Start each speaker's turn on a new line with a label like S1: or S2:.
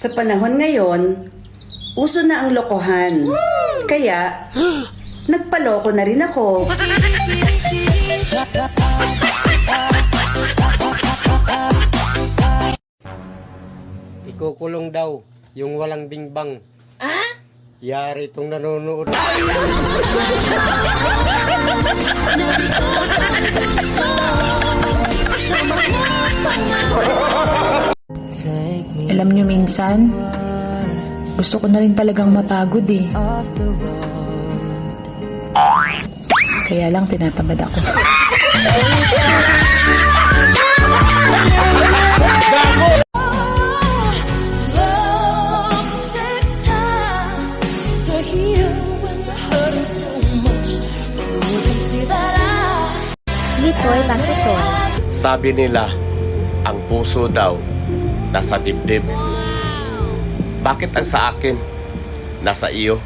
S1: Sa panahon ngayon, uso na ang lokohan. Kaya, nagpaloko na rin ako.
S2: Ikukulong daw yung walang bingbang. Yari itong nanonood.
S3: Alam nyo minsan, gusto ko na rin talagang mapagod eh. Kaya lang tinatamad ako.
S4: Litoy Bakitoy.
S5: Sabi nila, ang puso daw nasa dibdib. Bakit ang sa akin nasa iyo?